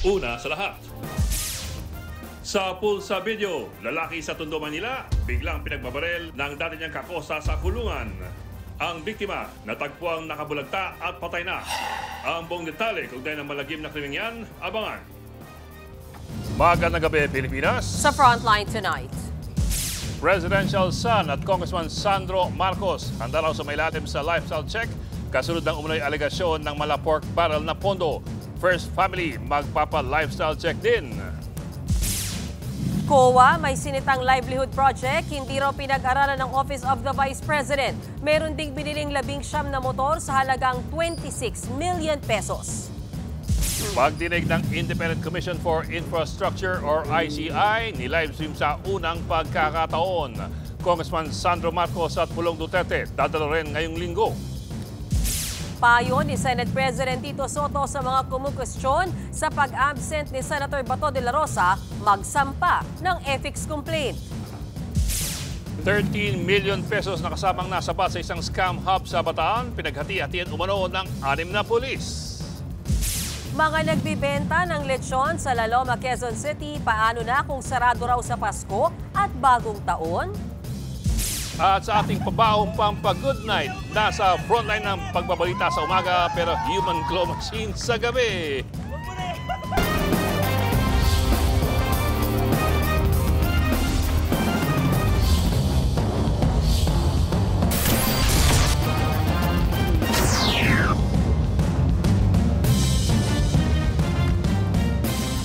Una sa lahat. Sa pulsa video, lalaki sa Tondo, Manila, biglang pinagbabarel ng dati niyang kakosa sa kulungan. Ang biktima, natagpuang nakabulagta at patay na. Ang buong detalye kung dahil ng malagim na krimeng yan, abangan. Magandang gabi, Pilipinas. Sa Frontline tonight. Presidential son at Congressman Sandro Marcos handa raw sa mailalim sa lifestyle check kasunod ng umunoy alegasyon ng mala pork barrel na pondo. First Family magpapa-lifestyle check din. COA may sinitang livelihood project, hindi raw pinag-aralan ng Office of the Vice President. Meron ding biniling 19 na motor sa halagang 26 million pesos. Pagdinig ng Independent Commission for Infrastructure or ICI, ni-livestream sa unang pagkakataon. Congressman Sandro Marcos at Pulong Duterte dadalo rin ngayong linggo. Payo ni Senate President Tito Soto sa mga kumukwestiyon sa pag-absent ni Senator Bato de la Rosa, magsampa ng ethics complaint. 13 million pesos na kasamang nasabat sa isang scam hub sa Bataan, pinaghati-hatian umano ng 6 na pulis. Mga nagbibenta ng lechon sa La Loma, Quezon City, paano na kung sarado raw sa Pasko at Bagong Taon? At sa ating pabaong pampa-good night, nasa frontline ng pagbabalita sa umaga pero human claw machine sa gabi.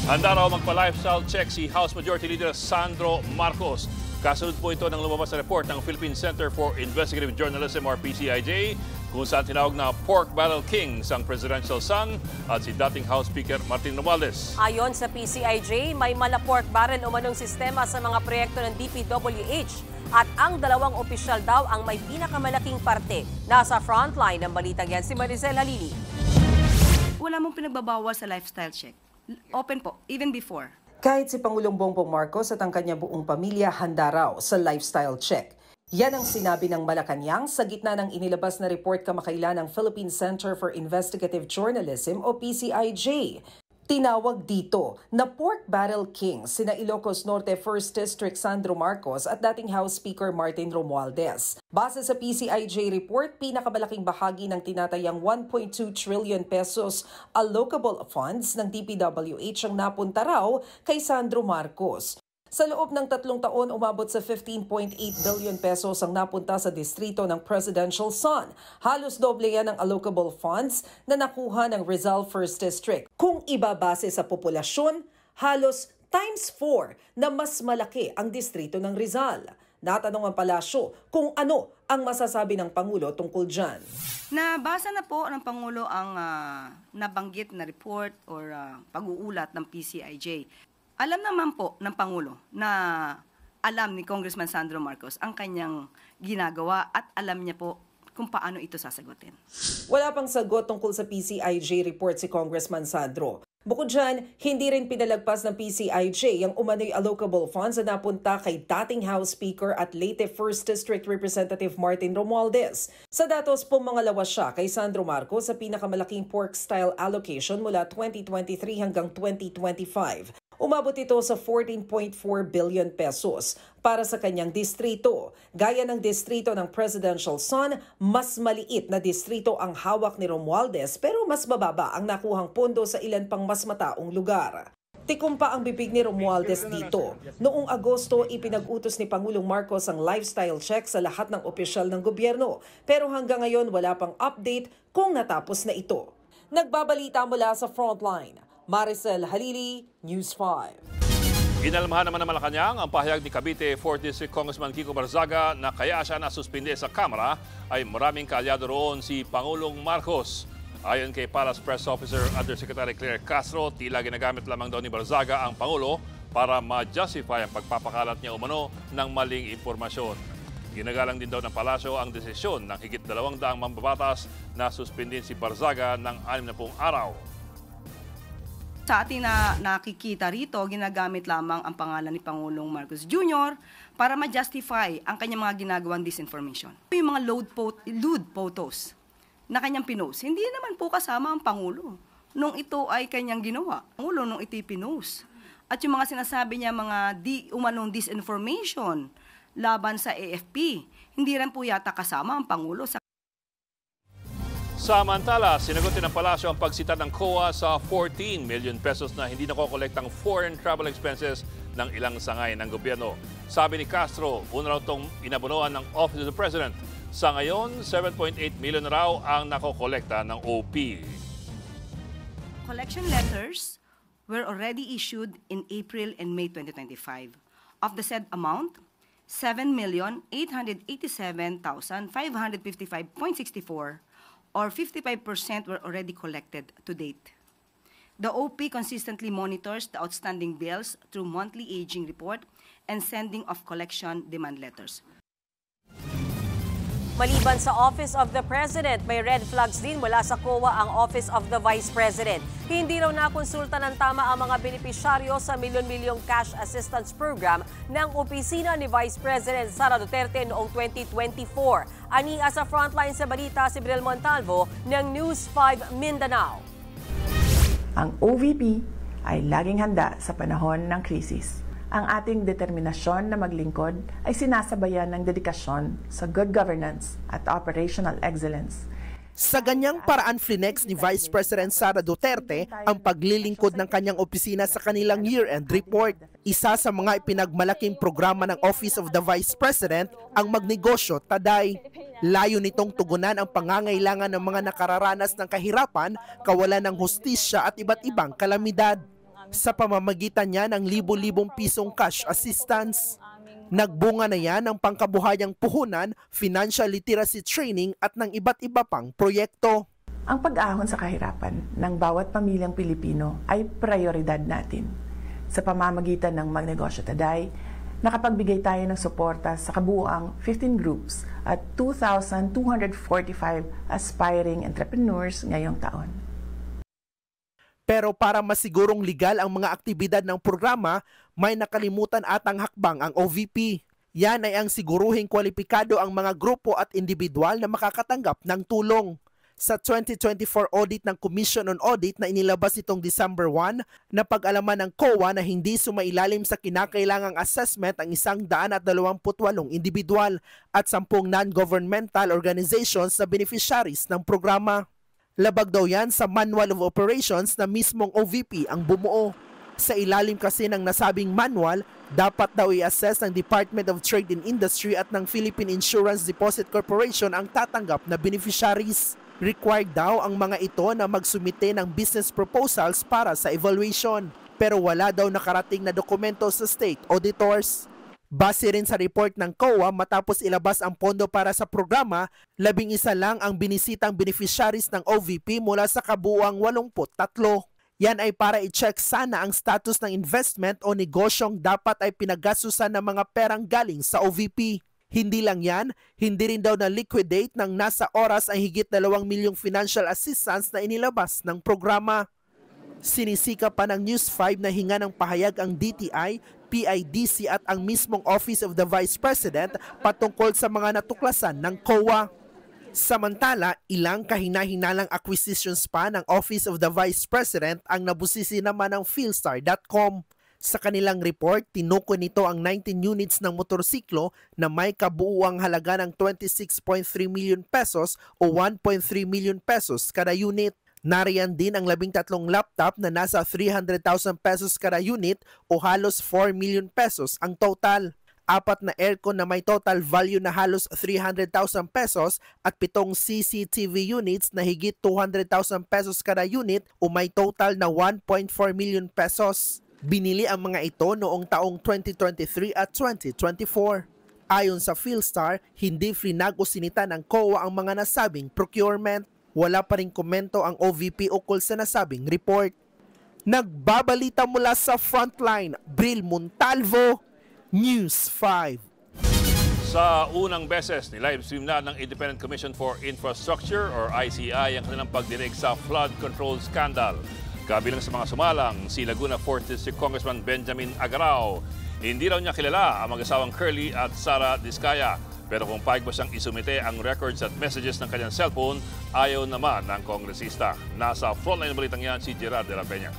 Handa raw magpa-lifestyle check si House Majority Leader Sandro Marcos. Kasunod po ito ng lumabas na report ng Philippine Center for Investigative Journalism or PCIJ kung saan tinawag na pork barrel kings ang presidential son at si dating House Speaker Martin Romualdez. Ayon sa PCIJ, may mala pork barrel umanong sistema sa mga proyekto ng DPWH at ang dalawang opisyal daw ang may pinakamalaking parte. Nasa frontline ng balitang yan si Maricel Halili. Wala mong pinagbabawal sa lifestyle check. Open po, even before. Kahit si Pangulong Bongbong Marcos at ang kanyang buong pamilya handa raw sa lifestyle check. Yan ang sinabi ng Malacanang sa gitna ng inilabas na report kamakailan ng Philippine Center for Investigative Journalism o PCIJ. Tinawag dito na pork barrel kings sina Ilocos Norte 1st District Sandro Marcos at dating House Speaker Martin Romualdez. Base sa PCIJ report, pinakamalaking bahagi ng tinatayang 1.2 trillion pesos allocable funds ng DPWH ang napunta raw kay Sandro Marcos. Sa loob ng 3 taon, umabot sa 15.8 billion pesos ang napunta sa distrito ng presidential son. Halos doble yan ang allocable funds na nakuha ng Rizal 1st District. Kung ibabase sa populasyon, halos times 4 na mas malaki ang distrito ng Rizal. Natanong ang palasyo kung ano ang masasabi ng Pangulo tungkol dyan. Nabasa na po ng Pangulo ang nabanggit na report or pag-uulat ng PCIJ. Alam naman po ng Pangulo na alam ni Congressman Sandro Marcos ang kanyang ginagawa at alam niya po kung paano ito sasagutin. Wala pang sagot tungkol sa PCIJ report si Congressman Sandro. Bukod dyan, hindi rin pinalagpas ng PCIJ ang umano'y allocable funds na napunta kay dating House Speaker at Leyte 1st District Representative Martin Romualdez. Sa datos, pumangalawa siya kay Sandro Marcos sa pinakamalaking pork-style allocation mula 2023 hanggang 2025. Umabot ito sa 14.4 billion pesos para sa kanyang distrito. Gaya ng distrito ng presidential son, mas maliit na distrito ang hawak ni Romualdez pero mas bababa ang nakuhang pondo sa ilan pang mas mataong lugar. Tikumpa ang bibig ni Romualdez dito. Noong Agosto, ipinag-utos ni Pangulong Marcos ang lifestyle check sa lahat ng opisyal ng gobyerno. Pero hanggang ngayon wala pang update kung natapos na ito. Nagbabalita mula sa Frontline, Maricel Halili, News 5. Inalmahan naman ng Malacanang ang pahayag ni Cavite 4th District Congressman Kiko Barzaga na kaya siya nasuspinde sa Kamara ay maraming kaalyado roon si Pangulong Marcos. Ayon kay Palace Press Officer Undersecretary Claire Castro, tila ginagamit lamang daw ni Barzaga ang Pangulo para ma-justify ang pagpapakalat niya umano ng maling impormasyon. Ginagalang din daw ng palasyo ang desisyon ng higit 200 mambabatas na suspindin si Barzaga ng 60 araw. Sa ating nakikita rito, ginagamit lamang ang pangalan ni Pangulong Marcos Jr. para ma-justify ang kanyang mga ginagawang disinformation. Yung mga lewd photos na kanyang pinost, hindi naman po kasama ang Pangulo. nung ito ay kanyang ginawa. Pangulo nung ito'y pinost. At yung mga sinasabi niya mga umanong disinformation laban sa AFP, hindi rin po yata kasama ang Pangulo sa Samantala, sinagot din ng palasyo ang pagsita ng COA sa 14 million pesos na hindi nakokolektang foreign travel expenses ng ilang sangay ng gobyerno. Sabi ni Castro, una raw itong inabunuan ng Office of the President. Sa ngayon, 7.8 million raw ang nakokolekta ng OP. collection letters were already issued in April and May 2025. Of the said amount, 7,887,555.64 or 55% were already collected to date. The OP consistently monitors the outstanding bills through monthly aging report and sending of collection demand letters. Maliban sa Office of the President, may red flags din mula sa COA ang Office of the Vice President. Hindi raw nakonsulta ng tama ang mga benepisyaryo sa milyon-milyong cash assistance program ng opisina ni Vice President Sara Duterte noong 2024. Ania sa frontline sa balita si Bril Montalvo ng News 5 Mindanao. Ang OVP ay laging handa sa panahon ng krisis. Ang ating determinasyon na maglingkod ay sinasabayan ng dedikasyon sa good governance at operational excellence. Sa ganyang paraan flinex ni Vice President Sara Duterte ang paglilingkod ng kanyang opisina sa kanilang year-end report. Isa sa mga ipinagmalaking programa ng Office of the Vice President ang Magnegosyo Taday. Layo nitong tugunan ang pangangailangan ng mga nakararanas ng kahirapan, kawalan ng hustisya at iba't ibang kalamidad. Sa pamamagitan niya ng libo-libong pisong cash assistance. Nagbunga na yan ang pangkabuhayang puhunan, financial literacy training at ng iba't iba pang proyekto. Ang pag-ahon sa kahirapan ng bawat pamilyang Pilipino ay prioridad natin. Sa pamamagitan ng Magnegosyo Taday, nakapagbigay tayo ng suporta sa kabuuang 15 groups at 2,245 aspiring entrepreneurs ngayong taon. Pero para masigurong legal ang mga aktibidad ng programa, may nakalimutan atang hakbang ang OVP. Yan ay ang siguruhing kwalipikado ang mga grupo at individual na makakatanggap ng tulong. Sa 2024 audit ng Commission on Audit na inilabas itong December 1, napag-alaman ng COA na hindi sumailalim sa kinakailangang assessment ang 128 individual at 10 non-governmental organizations na beneficiaries ng programa. Labag daw yan sa Manual of Operations na mismong OVP ang bumuo. Sa ilalim kasi ng nasabing manual, dapat daw i-assess ng Department of Trade and Industry at ng Philippine Insurance Deposit Corporation ang tatanggap na beneficiaries. Required daw ang mga ito na magsumite ng business proposals para sa evaluation. Pero wala daw nakarating na dokumento sa state auditors. Base rin sa report ng COA, matapos ilabas ang pondo para sa programa, 11 lang ang binisitang beneficiaries ng OVP mula sa kabuuang 83. Yan ay para i-check sana ang status ng investment o negosyong dapat ay pinaggastusan ng mga perang galing sa OVP. Hindi lang yan, hindi rin daw na-liquidate ng nasa oras ang higit 2 milyong financial assistance na inilabas ng programa. Sinisika pa ng News 5 na hinga ng pahayag ang DTI, PIDC at ang mismong Office of the Vice President patungkol sa mga natuklasan ng COA. Samantala, ilang kahina-hinalang acquisitions pa ng Office of the Vice President ang nabusisi naman ng Philstar.com. Sa kanilang report, tinukoy nito ang 19 units ng motorsiklo na may kabuuang halaga ng 26.3 million pesos o 1.3 million pesos kada unit. Nariyan din ang 13 laptop na nasa 300,000 pesos kada unit o halos 4 million pesos ang total. 4 na aircon na may total value na halos 300,000 pesos at 7 CCTV units na higit 200,000 pesos kada unit o may total na 1.4 million pesos. Binili ang mga ito noong taong 2023 at 2024. Ayon sa Philstar, hindi free-nag o sinita ng COA ang mga nasabing procurement. Wala pa ring komento ang OVP ukol sa nasabing report. Nagbabalita mula sa frontline, Bril Montalvo, News 5. Sa unang beses, nilive-stream na ng Independent Commission for Infrastructure or ICI ang kanilang pagdinig sa flood control scandal. Kabilang sa mga sumalang, si Laguna 4th District Congressman Benjamin Agarao. Hindi raw niya kilala ang mag-asawang Curly at Sara Diskaya. Pero kung payag ba siyang isumite ang records at messages ng kanyang cellphone, ayaw naman ng kongresista. Nasa frontline ng balitang yan si Gerard de la Peña.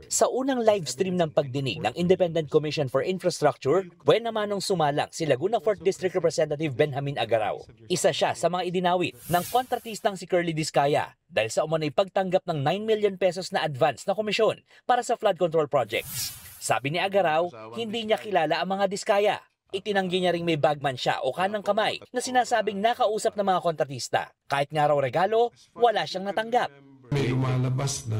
Sa unang live stream ng pagdinig ng Independent Commission for Infrastructure, buwan naman nung sumalang si Laguna 4th District Representative Benjamin Agarao. Isa siya sa mga idinawit ng kontratistang si Curly Discaya dahil sa umano'y pagtanggap ng 9 million pesos na advance na komisyon para sa flood control projects. Sabi ni Agarao, hindi niya kilala ang mga Discaya. Itinanggi niya ring may bagman siya o kanang kamay na sinasabing nakausap ng mga kontratista. Kahit nga raw regalo, wala siyang natanggap. May lumalabas na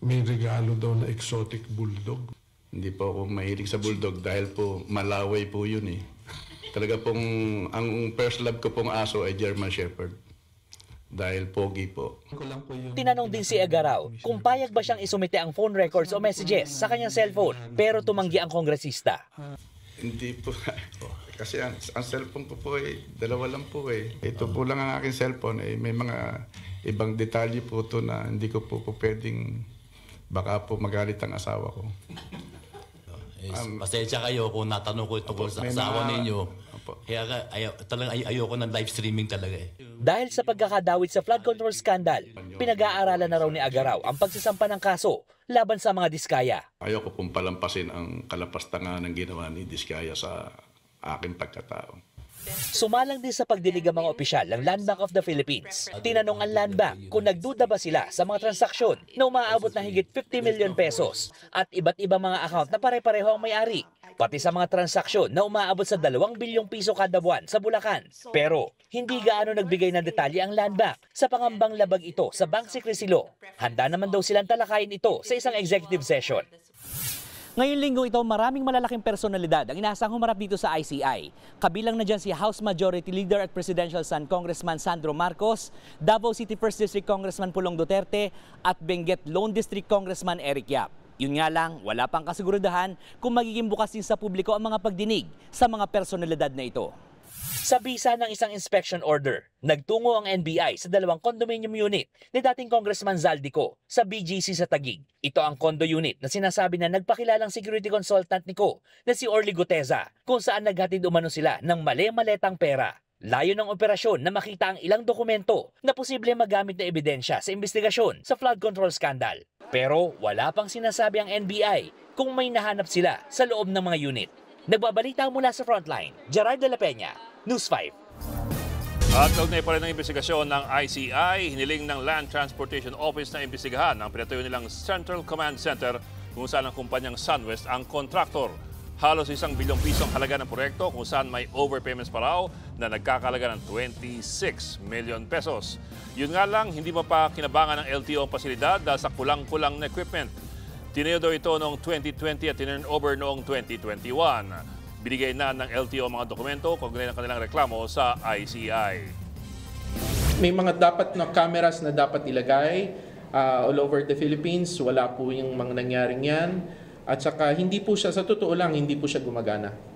may regalo daw na exotic bulldog. Hindi po ako mahilig sa bulldog dahil po malaway po yun eh. Talaga pong, ang first love ko pong aso ay German Shepherd. Dahil pogi po. Tinanong din si Agarao kung payag ba siyang isumite ang phone records o messages sa kanyang cellphone pero tumanggi ang kongresista. Hindi po. Kasi ang cellphone ko po ay dalawa lang po eh. Ito po lang ang aking cellphone eh. May mga ibang detalye po ito na hindi ko po pwedeng baka po magalit ang asawa ko. Pasensya kayo kung natanong ko tungkol sa asawa ninyo. Kaya ayoko ng live streaming talaga eh. Dahil sa pagkakadawit sa flood control scandal, pinag-aaralan na raw ni Agarao ang pagsasampa ng kaso laban sa mga Discaya. Ayoko pong palampasin ang kalapastangan ng ginawa ni Discaya sa aking pagkatao. Sumalang din sa pagdinig ang mga opisyal ng Land Bank of the Philippines. Tinanong ang Land Bank kung nagduda ba sila sa mga transaksyon na umaabot na higit 50 million pesos at iba't ibang mga account na pare-pareho ang may-ari. Pati sa mga transaksyon na umaabot sa 2 bilyong piso kada buwan sa Bulacan. Pero hindi gaano nagbigay ng detalye ang Land Bank sa pangambang labag ito sa Bank Secrecy Law. Handa naman daw silang talakayin ito sa isang executive session. Ngayong linggo ito, maraming malalaking personalidad ang inaasang humarap dito sa ICI. Kabilang na dyan si House Majority Leader at Presidential Son Congressman Sandro Marcos, Davao City 1st District Congressman Pulong Duterte at Benguet Lone District Congressman Eric Yap. Yun nga lang, wala pang kasiguraduhan kung magiging bukas din sa publiko ang mga pagdinig sa mga personalidad na ito. Sa bisa ng isang inspection order, nagtungo ang NBI sa 2 condominium unit ni dating Congressman Zaldico sa BGC sa Taguig. Ito ang condo unit na sinasabi na nagpakilalang security consultant ni Ko na si Orly Guteza kung saan naghatid umano sila ng mali-maletang pera. Layo ng operasyon na makita ang ilang dokumento na posible magamit na ebidensya sa investigasyon sa flood control scandal. Pero wala pang sinasabi ang NBI kung may nahanap sila sa loob ng mga unit. Nagbabalita mula sa Frontline, Gerard de la Peña, News 5. At kaugnay pa rin ng investigasyon ng ICI, hiniling ng Land Transportation Office na imbestigahan ang pinatayo nilang Central Command Center kung saan ang kumpanyang SunWest ang kontraktor. Halos 1 bilyong piso ang halaga ng proyekto kung saan may overpayments pa raw na nagkakalaga ng 26 million pesos. Yun nga lang, hindi pa kinabangan ng LTO ang pasilidad dahil sa kulang-kulang na equipment. Tinayo daw ito noong 2020 at tinurn over noong 2021. Binigay na ng LTO mga dokumento kaugnay ng kanilang reklamo sa ICI. May mga dapat na cameras na dapat ilagay all over the Philippines. Wala po yung mga nangyaring yan. At saka hindi po siya, sa totoo lang, hindi po siya gumagana.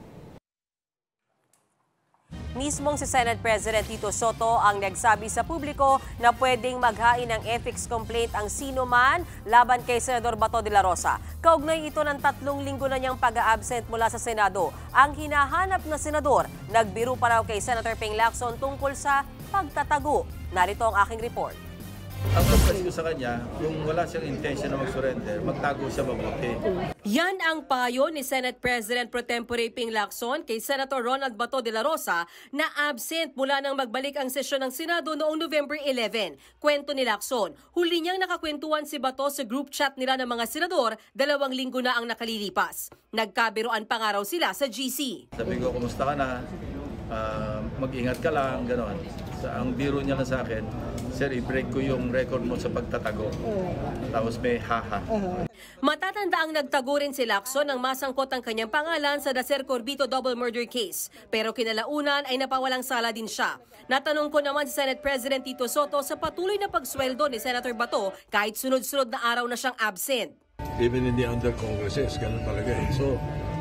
Mismong si Senate President Tito Soto ang nagsabi sa publiko na pwedeng maghain ng ethics complaint ang sino man laban kay Senador Bato de la Rosa. Kaugnay ito ng 3 linggo na niyang pag-a-absent mula sa Senado. Ang hinahanap na senador, nagbiro pa raw kay Senator Ping Lacson tungkol sa pagtatago. Narito ang aking report. Ang pagpasin ko sa kanya, kung wala siyang intention na mag-surrender, magtago siya mabuti. Yan ang payo ni Senate President Pro Tempore Ping Lacson kay Senator Ronald Bato de la Rosa na absent mula nang magbalik ang sesyon ng Senado noong November 11. Kwento ni Lacson, huli niyang nakakwentuhan si Bato sa group chat nila ng mga senador 2 linggo na ang nakalilipas. Nagkabiroan pa nga raw sila sa GC. Sabi ko, kumusta ka na? Mag-ingat ka lang, gano'n. Ang biro niya na sa akin, sir, i-break ko yung record mo sa pagtatago. Tapos may haha. Matatanda ang nagtago rin si Lacson nang masangkot ang kanyang pangalan sa Dacer Corbito double murder case. Pero kinalaunan ay napawalang sala din siya. Natanong ko naman si Senate President Tito Soto sa patuloy na pagsweldo ni Senator Bato kahit sunod-sunod na araw na siyang absent. Even in the under congresses, ganun talaga eh. So,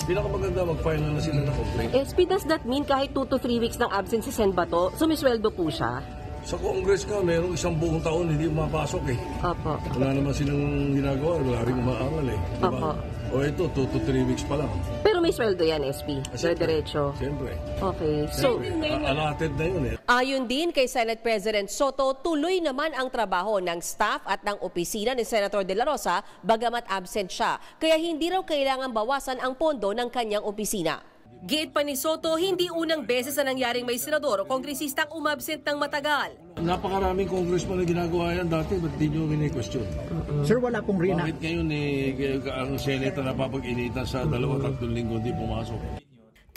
pinakamaganda mag-file na sila ng complaint. SP, does that mean kahit 2 to 3 weeks ng absence si Sen Bato, sumisweldo po siya? Sa Congress ka, mayroong 1 buong taon hindi mapasok eh. Opo. Wala naman silang ginagawa, wala rin umaangal eh. Diba? Opo. O ito, 2 to 3 weeks pa lang. Pero may sweldo yan, SP? Diretso. Siyempre. Okay. So, allotted na yun eh. Ayon din kay Senate President Soto, tuloy naman ang trabaho ng staff at ng opisina ni Senator De La Rosa bagamat absent siya. Kaya hindi raw kailangan bawasan ang pondo ng kanyang opisina. Giit pa ni Soto, hindi unang beses na nangyaring may senador o kongresistang umabsent ng matagal. Napakaraming congressman na ginagawa yan dati, ba't di nyo kini-question? Sir, wala pong rina. Bakit ngayon ang Senate na napapag-initan sa 2-3 linggo di pumasok?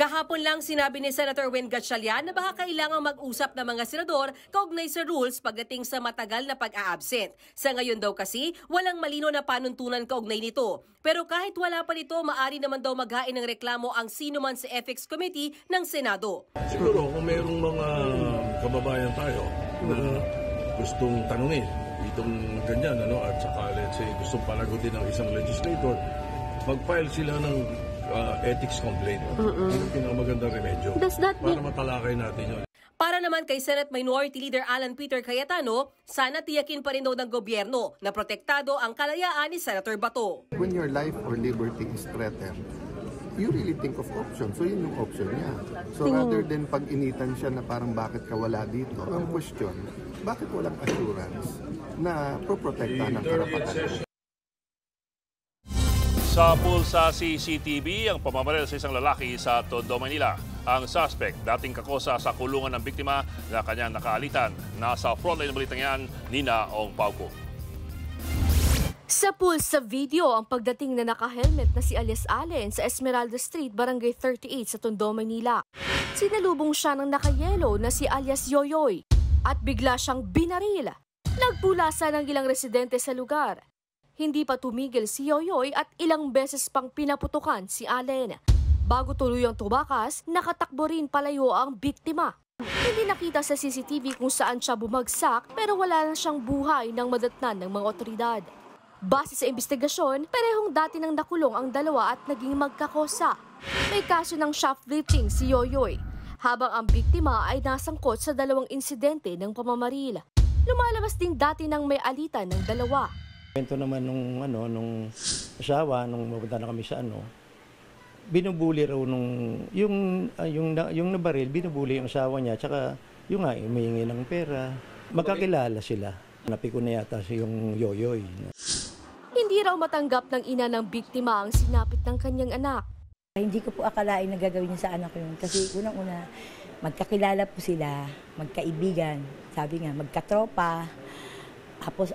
Kahapon lang sinabi ni Senator Win Gatchalian na baka kailangang mag-usap ng mga senador kaugnay sa rules pagdating sa matagal na pag-a-absent. Sa ngayon daw kasi, walang malino na panuntunan kaugnay nito. Pero kahit wala pa nito, maaari naman daw maghain ng reklamo ang sino man sa Ethics Committee ng Senado. Siguro kung mayroong mga kababayan tayo na gustong tanungin itong ganyan, at saka let's say gustong panagutin ng isang legislator, mag-file sila ng ethics complaint. Ito yung pinakamagandang remedyo para matalakay natin yun. Para naman kay Senate Minority Leader Alan Peter Cayetano, sana tiyakin pa rin daw ng gobyerno na protektado ang kalayaan ni Senator Bato. When your life or liberty is threatened, you really think of options. So yun yung option niya. So rather than pag-initan siya na parang bakit ka wala dito, ang question, bakit walang assurance na proprotektahan ng karapatan? Sa pulsa CCTV, ang pamamaril sa isang lalaki sa Tondo, Manila. Ang suspect, dating kakosa sa kulungan ng biktima na kanyang nakaalitan. Nasa frontline ng balitang yan, Nina Ong Pauco. Sa pulsa video, ang pagdating na naka-helmet na si alias Allen sa Esmeralda Street, Barangay 38 sa Tondo, Manila. Sinalubong siya ng nakayelo na si alias Yoyoy at bigla siyang binaril. Nagpulasa ng ilang residente sa lugar. Hindi pa tumigil si Yoyoy at ilang beses pang pinaputukan si Allen. Bago tuluyang tumakas, nakatakbo rin palayo ang biktima. Hindi nakita sa CCTV kung saan siya bumagsak pero wala na siyang buhay nang madatnan ng mga otoridad. Base sa investigasyon, parehong dati nang nakulong ang dalawa at naging magkakosa. May kaso ng shoplifting si Yoyoy, habang ang biktima ay nasangkot sa 2 insidente ng pamamaril. Lumalabas din dati nang may alitan ng dalawa. Kwento naman nung asawa, nung mapunta na kami sa binubuli raw yung nabaril, binubuli yung asawa niya, tsaka yung humihingi ng pera. Magkakilala sila. Napiko na yata yung Yoyoy. Hindi raw matanggap ng ina ng biktima ang sinapit ng kanyang anak. Hindi ko po akalain na gagawin niya sa anak ko yun. Kasi unang-una, magkakilala po sila, magkaibigan, sabi nga, magkatropa, tapos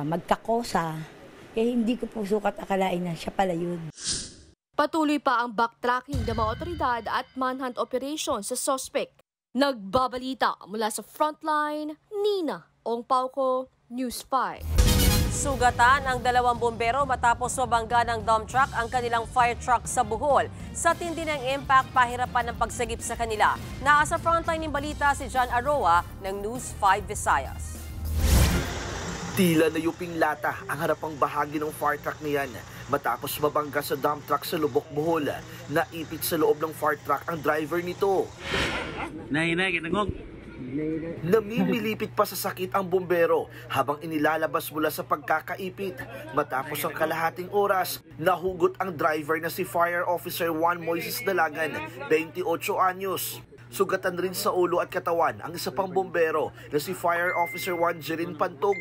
magkakosa. Kaya hindi ko po sukat akalain na siya pala yun. Patuloy pa ang backtracking ng mga otoridad at manhunt operation sa suspect. Nagbabalita mula sa Frontline, Nina Ong Pauco, News 5. Sugatan ang 2 bombero matapos mabangga ng dump truck ang kanilang fire truck sa Bohol. Sa tindi ng impact, pahirapan ng pagsagip sa kanila. Nasa Frontline ng balita si John Aroa ng News 5 Visayas. Tila nayuping lata ang harapang bahagi ng fire truck niyan matapos mabangga sa dump truck sa Lubok, Bohol. Naipit sa loob ng fire truck ang driver nito. Namimilipit pa sa sakit ang bombero habang inilalabas mula sa pagkakaipit. Matapos ang kalahating oras, nahugot ang driver na si Fire Officer Juan Moises Dalagan, 28 anyos. Sugatan rin sa ulo at katawan ang isa pang bombero na si Fire Officer Juan Jerin Pantog.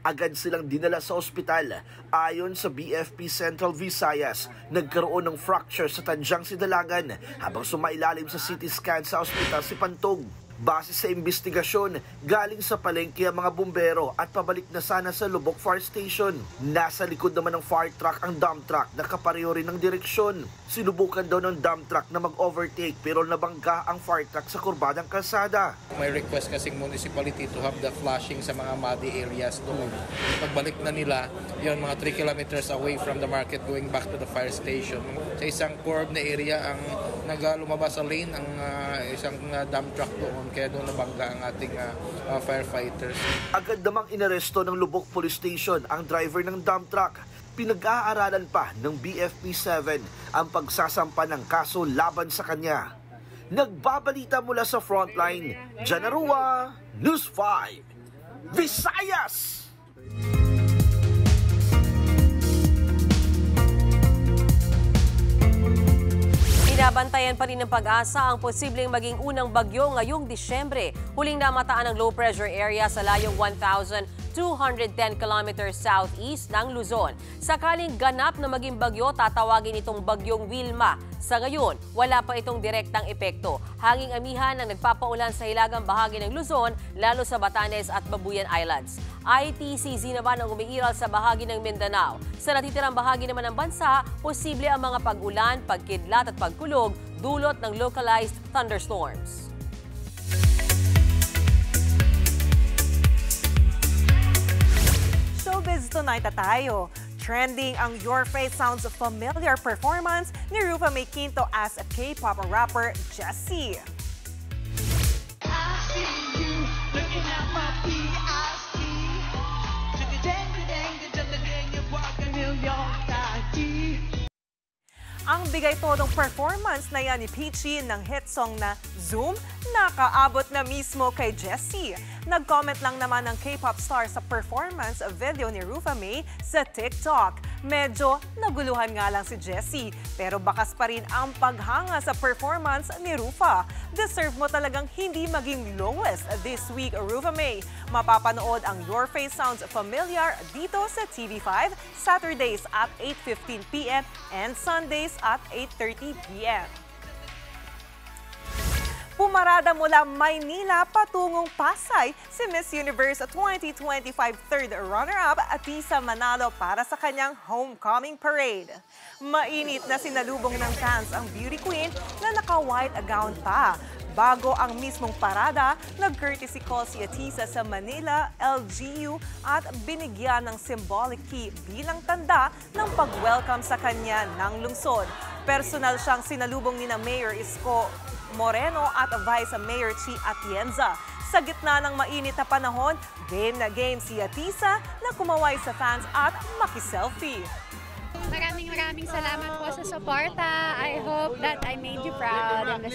Agad silang dinala sa ospital. Ayon sa BFP Central Visayas, nagkaroon ng fracture sa tadyang si Dalagan habang sumailalim sa CT scan sa ospital si Pantog. Base sa investigasyon, galing sa palengke ang mga bumbero at pabalik na sana sa Lubok Fire Station. Nasa likod naman ng fire truck ang dump truck na kapareho rin ng direksyon. Sinubukan daw ng dump truck na mag-overtake pero nabangga ang fire truck sa kurbadang kalsada. May request kasing municipality to have the flashing sa mga muddy areas doon. Pagbalik na nila, yun mga 3 kilometers away from the market going back to the fire station. Sa isang curved na area ang lumabas sa lane ang isang dump truck doon. Kaya doon nabangga ang ating firefighters. Agad namang inaresto ng Lubok Police Station ang driver ng dump truck. Pinag-aaralan pa ng BFP7 ang pagsasampa ng kaso laban sa kanya. Nagbabalita mula sa Frontline, Janarua, News 5, Visayas! Binabantayan pa rin ng Pag-asa ang posibleng maging unang bagyo ngayong Disyembre. Huling namataan ng low pressure area sa layong 1,210 km southeast ng Luzon. Sakaling ganap na maging bagyo, tatawagin itong bagyong Wilma. Sa ngayon, wala pa itong direktang epekto. Hanging amihan ang nagpapaulan sa hilagang bahagi ng Luzon, lalo sa Batanes at Babuyan Islands. ITCZ naman ang umiiral sa bahagi ng Mindanao. Sa natitirang bahagi naman ng bansa, posible ang mga pag-ulan, pagkidlat at pagkulog dulot ng localized thunderstorms. Showbiz tonight na tayo. Trending ang Your Face Sounds Familiar performance ni Rufa May Quinto as a K-pop rapper Jessie. Ang bigay-todong performance na yan ni Peachy ng hit song na Zoom, nakaabot na mismo kay Jessie. Nag-comment lang naman ng K-pop star sa performance video ni Rufa May sa TikTok. Medyo naguluhan nga lang si Jessie, pero bakas pa rin ang paghanga sa performance ni Rufa. Deserve mo talagang hindi maging lowest this week, Rufa May. Mapapanood ang Your Face Sounds Familiar dito sa TV5, Saturdays at 8:15 p.m. and Sundays at 8:30 p.m. Pumarada mula Maynila patungong Pasay si Miss Universe 2025 third runner-up Atisa Manalo para sa kanyang homecoming parade. Mainit na sinalubong ng fans ang beauty queen na naka-white gown pa. Bago ang mismong parada, nag-courtesy call si Atisa sa Manila, LGU at binigyan ng symbolic key bilang tanda ng pag-welcome sa kanya ng lungsod. Personal siyang sinalubong ni na Mayor Isko Moreno at Vice Mayor Chi Atienza. Sa gitna ng mainit na panahon, game na game si Atisa na kumaway sa fans at makiselfie. Maraming salamat po sa suporta. I hope that I made you proud.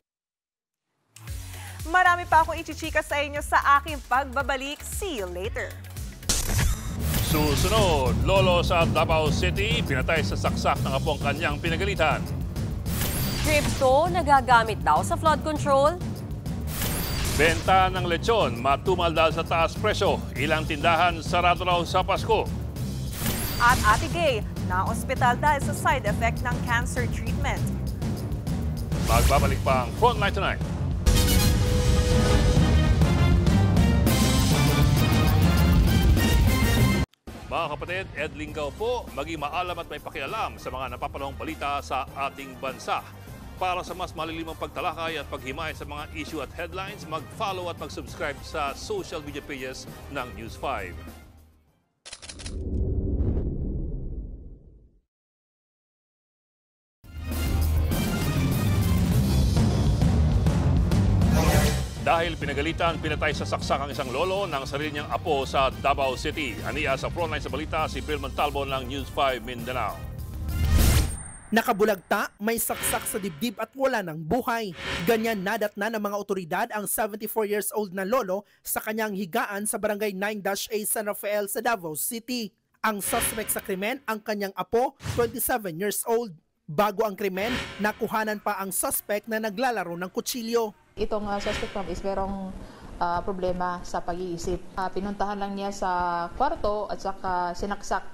Marami pa akong ichichika sa inyo sa aking pagbabalik. See you later. Susunod, lolo sa Davao City, pinatay sa saksak ng apong kanyang pinagalitan. Crypto nagagamit daw sa flood control. Benta ng lechon, matumal dahil sa taas presyo. Ilang tindahan sarado raw sa Pasko. At Ate Gay, na-ospital dahil sa side effect ng cancer treatment. Magbabalik pa ang Frontline Tonight. Mga kapatid, Ed Lingaw po, maging maalam at may pakialam sa mga napapanahong balita sa ating bansa. Para sa mas malilimang pagtalakay at paghimay sa mga issue at headlines, mag-follow at mag-subscribe sa social media pages ng News 5. Dahil pinagalitan, pinatay sa saksak ang isang lolo ng sarili niyang apo sa Davao City. Aniya sa Frontline sa balita si Bill Montalvo ng News 5 Mindanao. Nakabulagta, may saksak sa dibdib at wala ng buhay. Ganyan nadatna ng mga otoridad ang 74 years old na lolo sa kanyang higaan sa barangay 9-A San Rafael sa Davao City. Ang suspect sa krimen, ang kanyang apo, 27 years old. Bago ang krimen, nakuhanan pa ang suspect na naglalaro ng kutsilyo. Itong suspect is merong problema sa pag-iisip. Pinuntahan lang niya sa kwarto at saka sinaksak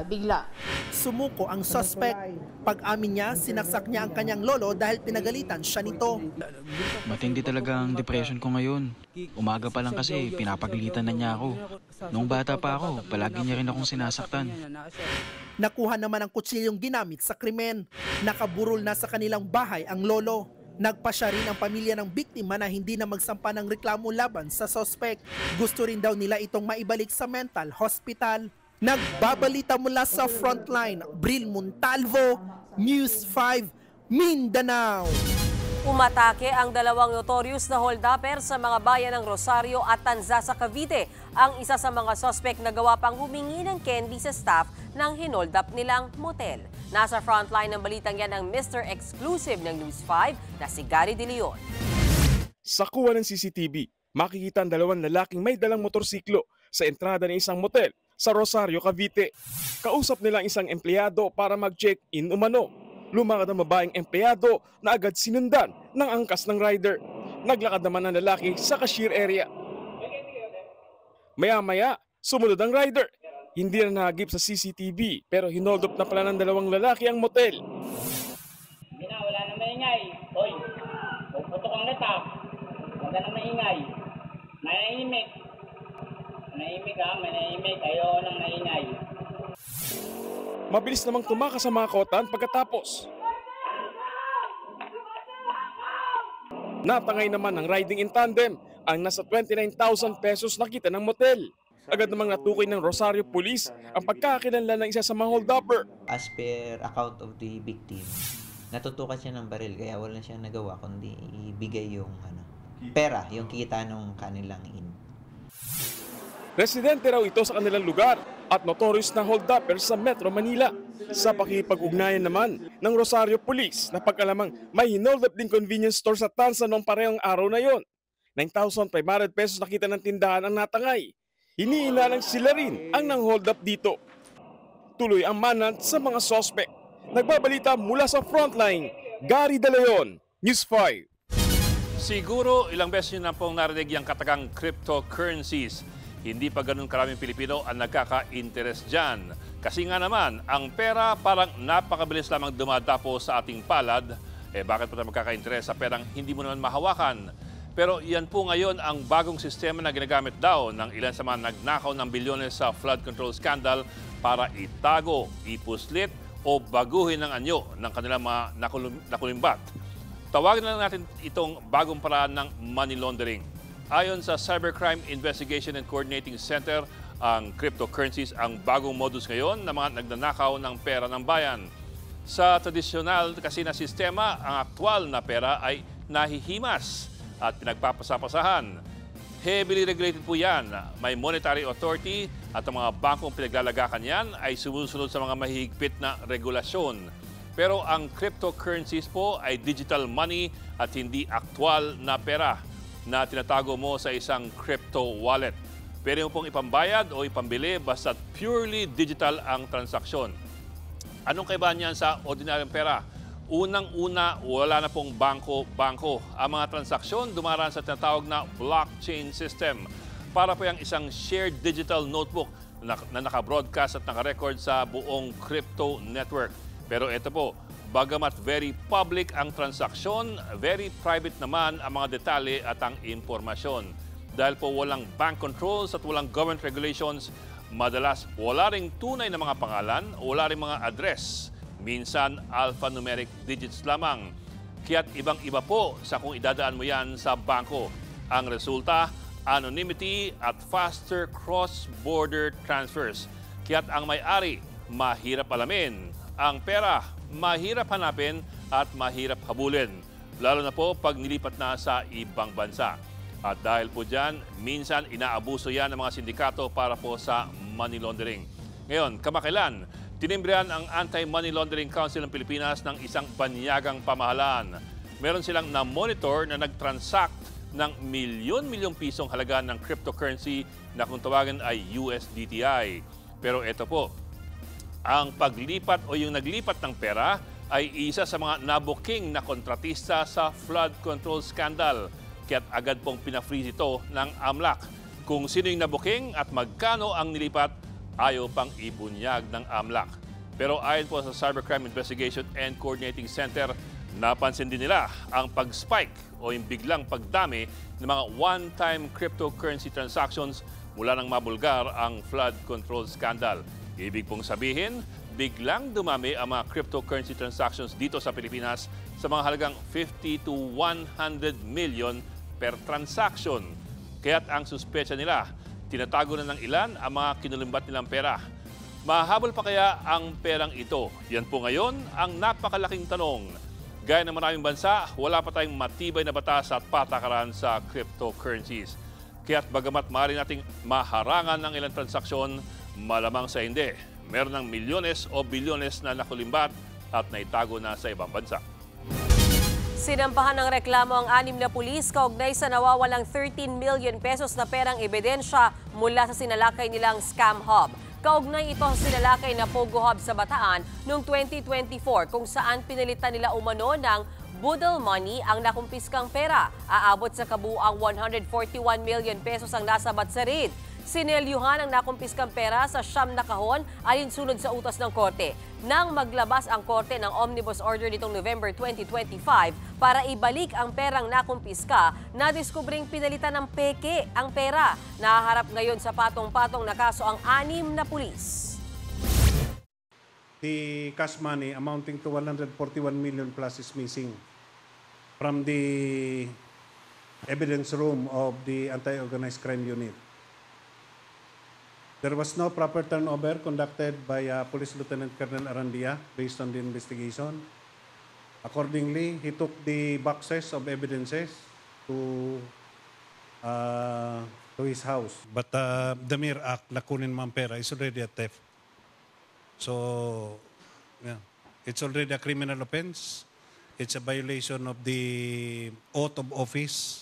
bigla. Sumuko ang suspect. Pag-amin niya, sinaksak niya ang kanyang lolo dahil pinagalitan siya nito. Matindi talaga ang depression ko ngayon. Umaga pa lang kasi pinapagalitan na niya ako. Noong bata pa ako, palagi niya rin akong sinasaktan. Nakuha naman ang kutsilyong ginamit sa krimen. Nakaburol na sa kanilang bahay ang lolo. Nagpasya rin ang pamilya ng biktima na hindi na magsampa ng reklamo laban sa suspect. Gusto rin daw nila itong maibalik sa mental hospital. Nagbabalita mula sa Frontline, Bril Montalvo, News 5, Mindanao. Umatake ang dalawang notorious na hold-upper sa mga bayan ng Rosario at Tanza sa Cavite. Ang isa sa mga suspect na gawa pang humingi ng candy sa staff ng hinold-up nilang motel. Nasa frontline ng balitang yan ang Mr. Exclusive ng News 5 na si Gary De Leon. Sa kuha ng CCTV, makikita ang dalawang lalaking may dalang motorsiklo sa entrada ng isang motel sa Rosario, Cavite. Kausap nila ang isang empleyado para mag-check-in umano. lumakad ang babaeng empleyado na agad sinundan ng angkas ng rider. Naglakad naman ang lalaki sa cashier area. Maya-maya, sumunod ang rider. Hindi na nahagip sa CCTV pero hinold up na pala ng dalawang lalaki ang motel. Hindi na, wala nang maingay. Hoy, puputok ang letap. Wala nang maingay. Manahimik. Manahimik ha, manahimik. Ayaw nang maingay. Mabilis namang tumakas sa mga kotan pagkatapos. Natangay naman ng riding in tandem ang nasa 29,000 pesos na kita ng motel. Agad namang natukoy ng Rosario Police ang pagkakakilanlan ng isa sa mga hold-upper. As per account of the victim, natutukan siya ng baril kaya wala siyang nagawa kundi ibigay yung pera, yung kita ng kanilang in. Residente raw ito sa kanilang lugar at notorious na hold-upper sa Metro Manila. Sa pakipag-ugnayan naman ng Rosario Police na pag-alamang may hinold up din convenience store sa Tansa noong parehong araw na yon. 9,500 pesos na kita ng tindahan ang natangay. Hinihinala sila rin ang nang-hold up dito. Tuloy ang manhunt sa mga sospek. Nagbabalita mula sa frontline, Gary De Leon, News 5. Siguro ilang beses nyo na pong narinig yung katagang cryptocurrencies. Hindi pa ganun karaming Pilipino ang nagkaka-interest dyan. Kasi nga naman, ang pera parang napakabilis lamang dumadapo sa ating palad. Bakit pa tayo magkaka-interest sa perang hindi mo naman mahawakan? Pero yan po ngayon ang bagong sistema na ginagamit daw ng ilan sa mga nagnakaw ng bilyones sa flood control scandal para itago, ipuslit o baguhin ang anyo ng kanilang mga nakulimbat. Tawagin na lang natin itong bagong paraan ng money laundering. Ayon sa Cybercrime Investigation and Coordinating Center, ang cryptocurrencies ang bagong modus ngayon ng mga nagnanakaw ng pera ng bayan. Sa tradisyonal kasi na sistema, ang aktwal na pera ay nahihimas at pinagpapasapasahan. Heavily regulated po yan. May monetary authority at ang mga bangkong pinaglalagakan yan ay sumusunod sa mga mahihigpit na regulasyon. Pero ang cryptocurrencies po ay digital money at hindi aktwal na pera na tinatago mo sa isang crypto wallet. Pwede mo pong ipambayad o ipambili basta purely digital ang transaksyon. Anong kaibahan niyan sa ordinaryong pera? Unang-una, wala na pong bangko. Ang mga transaksyon dumaraan sa tinatawag na blockchain system. Para po yung isang shared digital notebook na naka-broadcast at naka-record sa buong crypto network. Pero ito po, bagamat very public ang transaksyon, very private naman ang mga detalye at ang impormasyon. Dahil po walang bank controls at walang government regulations, madalas wala ring tunay na mga pangalan, wala ring mga address. Minsan, alphanumeric digits lamang. Kaya't ibang-iba po sa kung idadaan mo yan sa bangko. Ang resulta, anonymity at faster cross-border transfers. Kaya't ang may-ari, mahirap alamin. Ang pera, mahirap hanapin at mahirap habulin. Lalo na po pag nilipat na sa ibang bansa. At dahil po dyan, minsan inaabuso yan ng mga sindikato para po sa money laundering. Ngayon, kamakailan, tinimbrihan ang Anti-Money Laundering Council ng Pilipinas ng isang banyagang pamahalaan. Meron silang na-monitor na nag-transact ng milyon-milyong pisong halaga ng cryptocurrency na kung tawagan ay USDTI. Pero ito po, ang paglipat o yung naglipat ng pera ay isa sa mga nabuking na kontratista sa flood control scandal. Kaya't agad pong pina-freeze ito ng AMLAC. Kung sino yung nabuking at magkano ang nilipat, ayaw pang ibunyag ng AMLAC. Pero ayon po sa Cybercrime Investigation and Coordinating Center, napansin din nila ang pag-spike o yung biglang pagdami ng mga one-time cryptocurrency transactions mula nang mabulgar ang flood control scandal. Ibig pong sabihin, biglang dumami ang mga cryptocurrency transactions dito sa Pilipinas sa mga halagang 50 to 100 million per transaction. Kaya't ang suspetsya nila, tinatago na ng ilan ang mga kinulimbat nilang pera. Mahabol pa kaya ang perang ito? Yan po ngayon ang napakalaking tanong. Gaya ng maraming bansa, wala pa tayong matibay na batas at patakaran sa cryptocurrencies. Kaya't bagamat maaari nating maharangan ng ilang transaksyon, malamang sa hindi. Meron ng milyones o bilyones na nakulimbat at naitago na sa ibang bansa. Sinampahan ng reklamo ang 6 na pulis kaugnay sa nawawalang 13 million pesos na perang ebidensya mula sa sinalakay nilang scam hub. Kaugnay ito sa sinalakay na Pogo Hub sa Bataan noong 2024 kung saan pinalitan nila umano ng Budol money ang nakumpiskang pera. Aabot sa kabuuang 141 million pesos ang nasabat sa raid. Sinelyuhan ang nakumpiskang pera sa siyam na kahon alinsunod sa utos ng korte. Nang maglabas ang korte ng omnibus order nitong November 2025 para ibalik ang perang nakumpiska, nadiskubring pinalitan ng peke ang pera. Nahaharap ngayon sa patong-patong na kaso ang 6 na pulis. The cash money amounting to 141 million plus is missing from the evidence room of the Anti-Organized Crime Unit. There was no proper turnover conducted by Police Lieutenant Colonel Arandia based on the investigation. Accordingly, he took the boxes of evidences to his house. But the mere act na kunin mo ang pera is already a theft. So, yeah, it's already a criminal offense. It's a violation of the oath of office.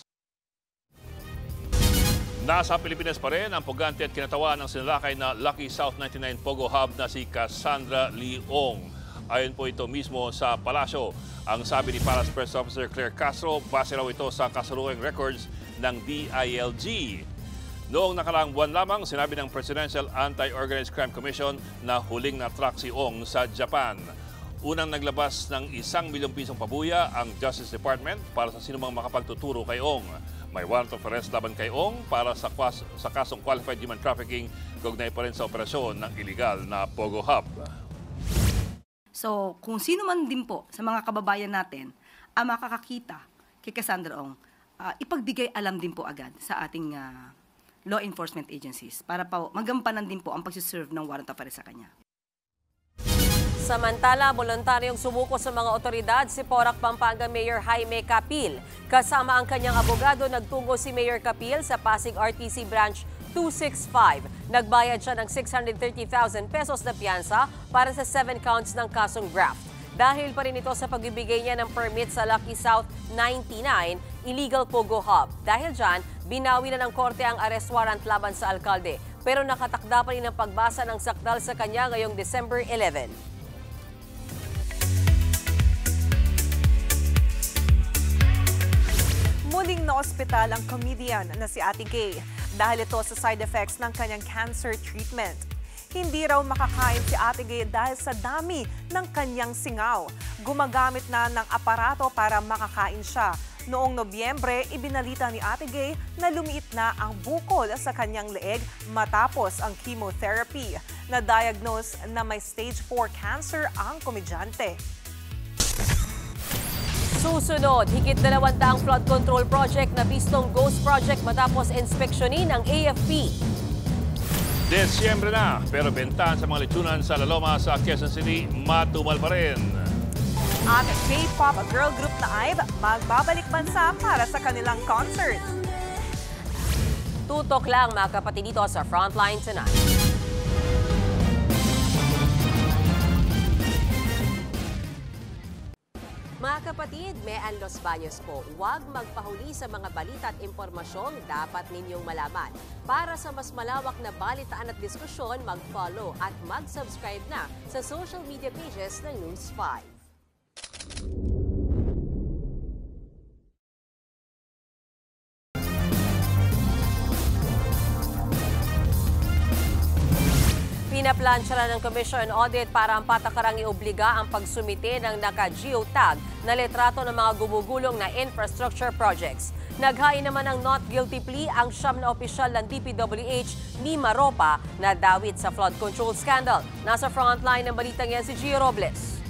Nasa Pilipinas pa rin ang pugante at kinatawan ng sinalakay na Lucky South 99 Pogo Hub na si Cassandra Leong. Ayon po ito mismo sa palasyo. Ang sabi ni Palace Press Officer Claire Castro, base raw ito sa kasalukuyan records ng DILG. Noong nakaraang buwan lamang, sinabi ng Presidential Anti-Organized Crime Commission na huling na-track si Ong sa Japan. Unang naglabas ng 1 milyong pisong pabuya ang Justice Department para sa sinumang makapagtuturo kay Ong. May warrant of arrest laban kay Ong para sa kasong qualified human trafficking, kaugnay pa rin sa operasyon ng illegal na Pogo Hub. So, kung sino man din po sa mga kababayan natin ang makakakita kay Cassandra Ong, ipagbigay alam din po agad sa ating law enforcement agencies para pa magampanan din po ang pagsiserve ng warrant of arrest sa kanya. Samantala, voluntaryong sumuko sa mga otoridad si Porac, Pampanga Mayor Jaime Capil. Kasama ang kanyang abogado, nagtungo si Mayor Capil sa Pasig RTC Branch 265. Nagbayad siya ng 630,000 pesos na piyansa para sa 7 counts ng kasong graft. Dahil pa rin ito sa pagbibigay niya ng permit sa Lucky South 99 illegal Pogo Hub. Dahil dyan, binawi na ng korte ang arrest warrant laban sa alkalde. Pero nakatakda pa rin ang pagbasa ng sakdal sa kanya ngayong December 11. Muling na-ospital ang comedian na si Ate Gay dahil ito sa side effects ng kanyang cancer treatment. Hindi raw makakain si Ate Gay dahil sa dami ng kanyang singaw. Gumagamit na ng aparato para makakain siya. Noong Nobyembre, ibinalita ni Ate Gay na lumiit na ang bukol sa kanyang leeg matapos ang chemotherapy. Na-diagnose na may stage 4 cancer ang komedyante. Susunod, higit 200 flood control project na bistong ghost project matapos inspeksyonin ng AFP. Desyembre na, pero bentahan sa mga lechonan sa La Loma sa Quezon City, matumal pa rin. At K-pop girl group na IVE magbabalik bansa para sa kanilang concert. Tutok lang mga kapatid dito sa Frontline Tonight. Mga kapatid, Mean Los Baños po, huwag magpahuli sa mga balita at impormasyong dapat ninyong malaman. Para sa mas malawak na balitaan at diskusyon, mag-follow at mag-subscribe na sa social media pages ng News 5. Pinaplansya na ng Commission on Audit para ang patakarang iobliga ang pagsumite ng naka-geotag na letrato ng mga gumugulong na infrastructure projects. Naghain naman ng not guilty plea ang 9 na opisyal ng DPWH ni Maropa na dawit sa flood control scandal. Nasa frontline ng balitang yan si Gio Robles.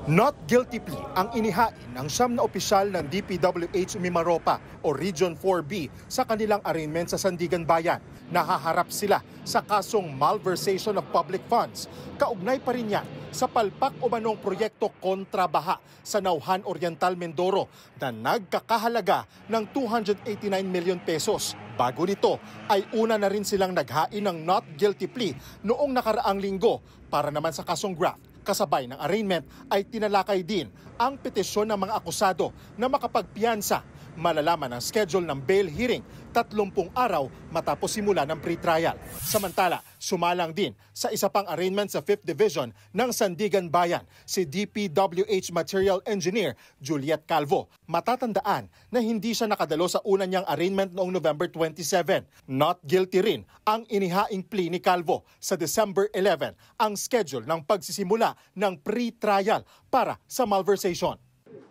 Not guilty plea ang inihain ng 9 na opisyal ng DPWH Mimaropa o Region 4B sa kanilang arraignment sa Sandigan Bayan. Nahaharap sila sa kasong malversation of public funds. Kaugnay pa rin yan sa palpak o manong proyekto kontra baha sa Nauhan Oriental, Mindoro na nagkakahalaga ng 289 million pesos. Bago nito ay una na rin silang naghain ng not guilty plea noong nakaraang linggo para naman sa kasong graft. Kasabay ng arraignment ay tinalakay din ang petisyon ng mga akusado na makapagpiyansa. Malalaman ang schedule ng bail hearing 30 araw matapos simula ng pre-trial. Samantala, sumalang din sa isa pang arraignment sa 5th Division ng Sandigan Bayan si DPWH Material Engineer Juliet Calvo. Matatandaan na hindi siya nakadalo sa una niyang arraignment noong November 27. Not guilty rin ang inihaing plea ni Calvo. Sa December 11 ang schedule ng pagsisimula ng pre-trial para sa malversation.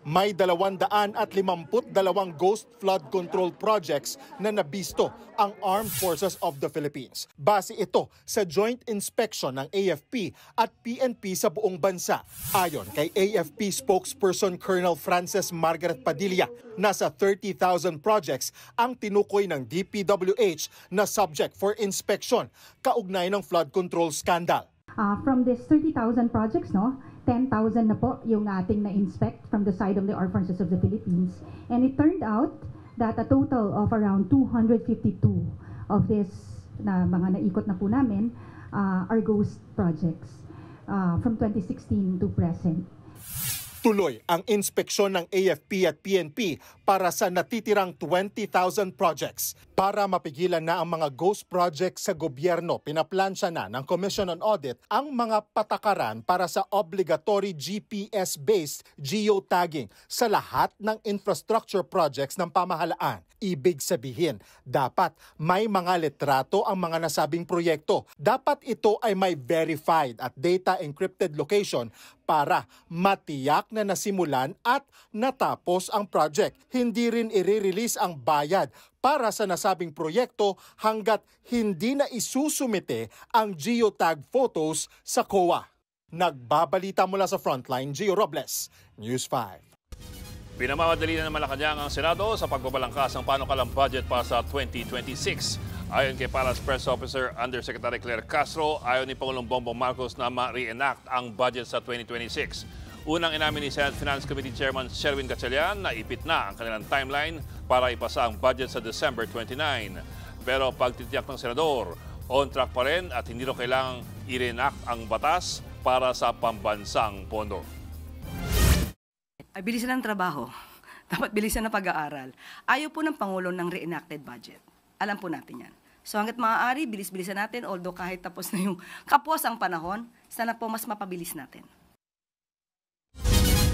May 252 ghost flood control projects na nabisto ang Armed Forces of the Philippines. Base ito sa joint inspection ng AFP at PNP sa buong bansa. Ayon kay AFP spokesperson Colonel Frances Margaret Padilla, nasa 30,000 projects ang tinukoy ng DPWH na subject for inspection kaugnay ng flood control scandal. From this 30,000 projects, 10,000 na po yung ating na-inspect from the side of the Armed Forces of the Philippines. And it turned out that a total of around 252 of this na mga naikot na po namin are ghost projects from 2016 to present. Tuloy ang inspeksyon ng AFP at PNP para sa natitirang 20,000 projects. Para mapigilan na ang mga ghost projects sa gobyerno, pinaplansya na ng Commission on Audit ang mga patakaran para sa obligatory GPS-based geotagging sa lahat ng infrastructure projects ng pamahalaan. Ibig sabihin, dapat may mga litrato ang mga nasabing proyekto. Dapat ito ay may verified at data encrypted location para matiyak na nasimulan at natapos ang project. Hindi rin i-release ang bayad para sa nasabing proyekto hanggat hindi na isusumite ang geotag photos sa COA. Nagbabalita mula sa Frontline, Gio Robles, News 5. Pinamamadali na ng Malacanang ang Senado sa pagbabalangkas ng panukalang budget para sa 2026. Ayon kay Palace Press Officer Undersecretary Claire Castro, ayon ni Pangulong Bongbong Marcos na ma-reenact ang budget sa 2026. Unang inamin ni Senate Finance Committee Chairman Sherwin Gatchalian na ipit na ang kanilang timeline para ipasa ang budget sa December 29. Pero pagtitiyak ng Senador, on track pa rin at hindi rin kailangang i-reenact ang batas para sa pambansang pondo. Ay, bilisan ng trabaho. Dapat bilisan na pag-aaral. Ayaw po ng Pangulo ng reenacted budget. Alam po natin yan. So hanggat maaari, bilis-bilisan natin, although kahit tapos na yung kapos ang panahon, sana po mas mapabilis natin.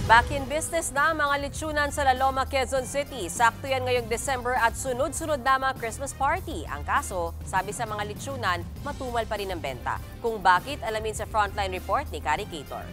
Back in business na ang mga lechonan sa La Loma, Quezon City. Sakto yan ngayong December at sunod-sunod na mga Christmas party. Ang kaso, sabi sa mga lechonan, matumal pa rin ang benta. Kung bakit, alamin sa Frontline Report ni Kari Cator.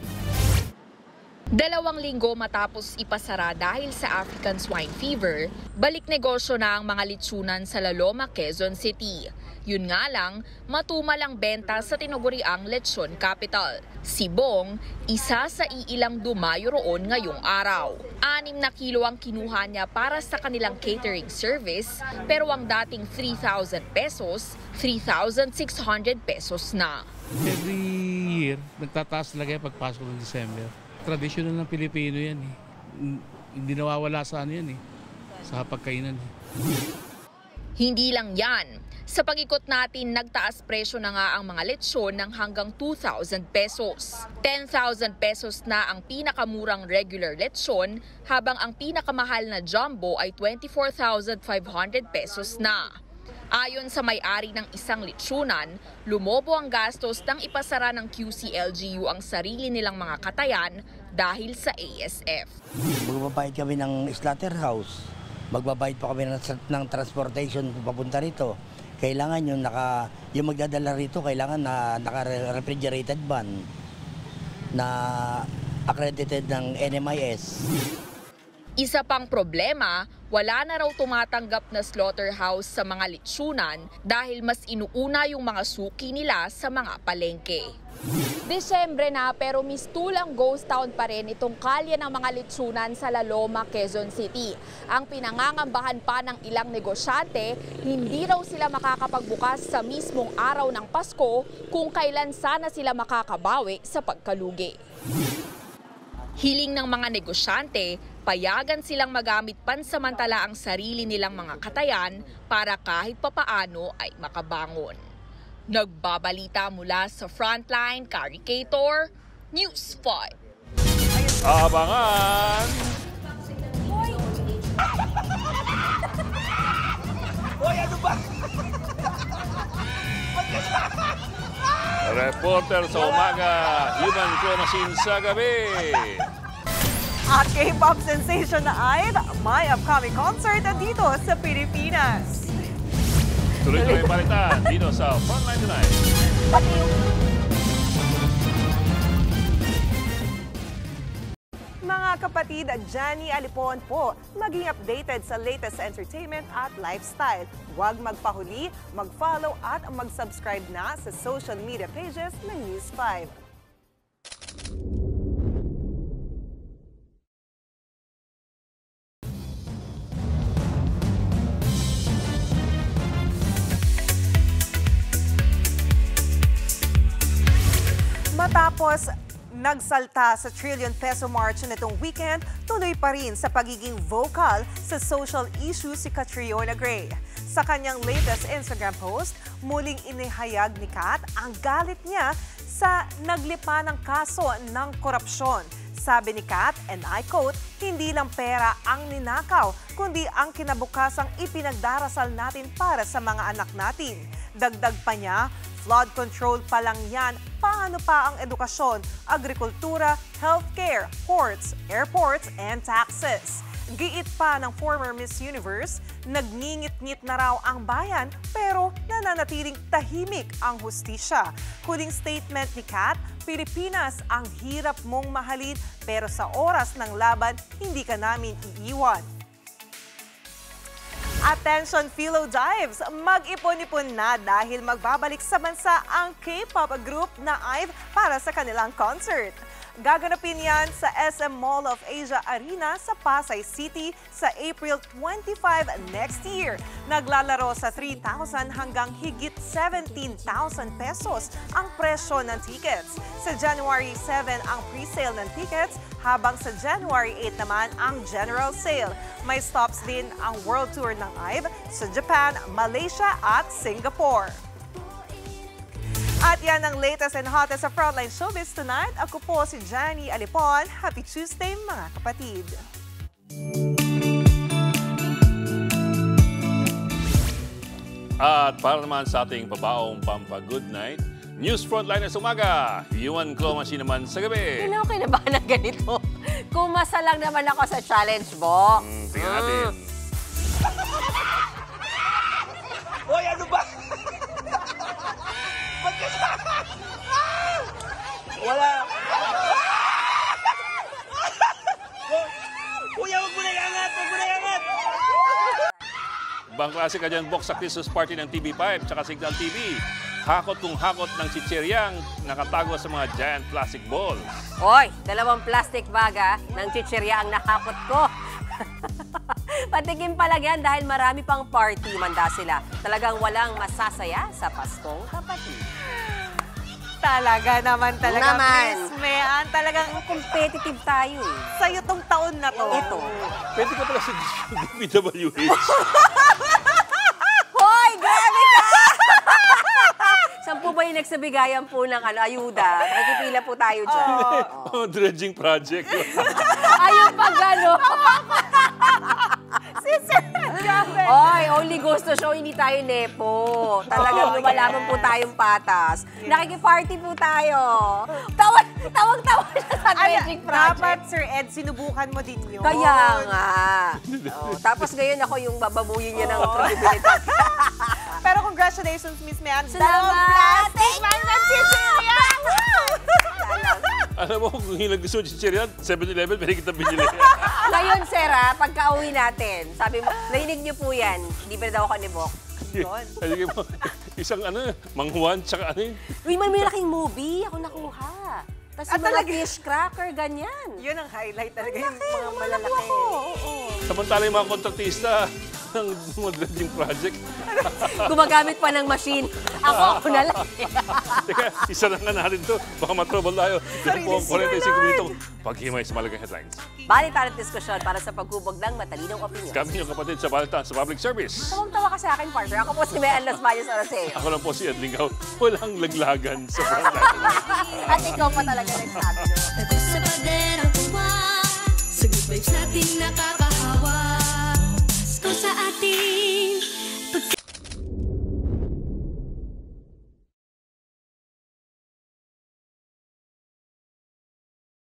2 linggo matapos ipasara dahil sa African Swine Fever, balik negosyo na ang mga lechonan sa La Loma, Quezon City. Yun nga lang, matumal ang benta sa tinuguriang lechon capital. Si Bong, isa sa iilang dumayo roon ngayong araw. 6 na kilo ang kinuha niya para sa kanilang catering service, pero ang dating 3,000 pesos, 3,600 pesos na. Every year, nagtataas talaga pagpasok ng December. Traditional ng Pilipino yan eh. Hindi nawawala sa ano yan eh. Sa pagkainan eh. Hindi lang yan. Sa pag-ikot natin, nagtaas presyo na nga ang mga lechon ng hanggang 2,000 pesos. 10,000 pesos na ang pinakamurang regular lechon, habang ang pinakamahal na jumbo ay 24,500 pesos na. Ayon sa may-ari ng isang lechonan, lumobo ang gastos nang ipasara ng QCLGU ang sarili nilang mga katayan dahil sa ASF. Magbabayad kami ng slaughterhouse, magbabayad pa kami ng transportation papunta rito. Kailangan yung magdadala rito, kailangan na naka-refrigerated van na accredited ng NMIS. Isa pang problema, wala na raw tumatanggap na slaughterhouse sa mga lechonan dahil mas inuuna yung mga suki nila sa mga palengke. Disyembre na pero mistulang ghost town pa rin itong kalye ng mga lechonan sa La Loma, Quezon City. Ang pinangangambahan pa ng ilang negosyante, hindi raw sila makakapagbukas sa mismong araw ng Pasko kung kailan sana sila makakabawi sa pagkalugi. Hiling ng mga negosyante, payagan silang magamit pansamantala ang sarili nilang mga katayan para kahit papaano ay makabangon. Nagbabalita mula sa Frontline, Kari Cator, News 5. Abangan! Hoy, ano ba? Reporter sa umaga, Human Claw Machine sa gabi. At K-pop sensation na IVE, may upcoming concert dito sa Pilipinas. Tuloy-tuloy balita dito sa Frontline Tonight. Mga kapatid, Johnny Alipon po, maging updated sa latest entertainment at lifestyle. Huwag magpahuli, mag-follow at mag-subscribe na sa social media pages ng News 5. Matapos nagsalta sa trillion peso march nitong weekend, tuloy pa rin sa pagiging vocal sa social issues si Catriona Gray. Sa kanyang latest Instagram post, muling inihayag ni Kat ang galit niya sa naglipa ng kaso ng korupsyon. Sabi ni Kat, and I quote, "Hindi lang pera ang ninakaw, kundi ang kinabukasang ipinagdarasal natin para sa mga anak natin." Dagdag pa niya, flood control pa lang yan, paano pa ang edukasyon, agrikultura, healthcare, ports, airports, and taxes. Giit pa ng former Miss Universe, nagngingit-ngit na raw ang bayan pero nananatiling tahimik ang hustisya. Huling statement ni Kat, "Pilipinas, ang hirap mong mahalin pero sa oras ng laban, hindi ka namin iiwan." Attention Philo Dives! Mag-ipon-ipon na dahil magbabalik sa bansa ang K-pop group na IVE para sa kanilang concert. Gaganapin yan sa SM Mall of Asia Arena sa Pasay City sa April 25 next year. Naglalaro sa 3,000 hanggang higit 17,000 pesos ang presyo ng tickets. Sa January 7 ang pre-sale ng tickets, habang sa January 8 naman ang general sale. May stops din ang world tour ng IVE sa Japan, Malaysia at Singapore. At yan ang latest and hottest sa Frontline Showbiz tonight. Ako po si Johnny Alipon. Happy Tuesday mga kapatid. At para naman sa ating pabaong pampa-good night, News Frontliners umaga, Human Claw Machine naman sa gabi. Hindi ako kinabahan ng ganito. Kumasa lang naman ako sa challenge box. Tingnan natin. Hoy, ano ba? Wala. Kuya, wag mo na iangat! Wag mo na iangat! Ibang klase ka dyan, box sa Christmas party ng TV5 tsaka Signal TV. Hakot kung hakot ng chicheryang nakatago sa mga giant plastic balls. Hoy, 2 plastic baga ng chicherya ang nahakot ko. Patikim pa lang yan dahil marami pang party, manda sila. Talagang walang masasaya sa Paskong Kapatid. Talaga naman talaga, Miss Mean. Talagang competitive tayo eh. Sa'yo tong taon na to. Ito. Pwede ka pala sa DPWH. Hoy, grabe ka! 10 ba yung nagsabigayan po ng ayuda? Nakikipila po tayo dyan. Oh, dredging project. Ayaw pa gano'n. Oy, only goes to show, hindi tayo nepo. Talagang lumalaman po tayong patas. Nakikiparty po tayo. Tawag-tawag siya sa dredging project. Dapat, Sir Ed, sinubukan mo din yun. Kaya nga. Tapos ngayon ako yung bababuyin niya ng credibility. Pero congratulations, Miss Mean. Salamat! Plastic man ng chichirya! Alam mo, kung hindi gusto yung chichirya, 7-Eleven, pwede kita binili. Ngayon, Sir, pagka-uwi natin, sabi mo, narinig niyo po yan, hindi ba daw ako ni Bok? Sabi mo, isang Mang Juan, tsaka ano yun? Uy, may malaking movie, ako nakuha. Tapos yung mga fish cracker, ganyan. Yun ang highlight talaga, yung mga malalaki. Samantala yung mga kontratista ng dredging project. Gumagamit pa ng machine. Ako na lang. Teka, isa lang nga natin to. Baka matrouble tayo. Ito po ang 45 minutong paghimay sa malagang headlines. Balitan at diskusyon para sa paghubog ng matalinong opinion. Kami yung kapatid sa Balitan sa Public Service. Tawang-tawa ka sa akin, partner. Ako po si Mean Las Valles Araceo. Ako lang po si Ed Lingaw. Walang laglagan sa Frontline. At ikaw pa talaga nagsabi. Good vibes natin na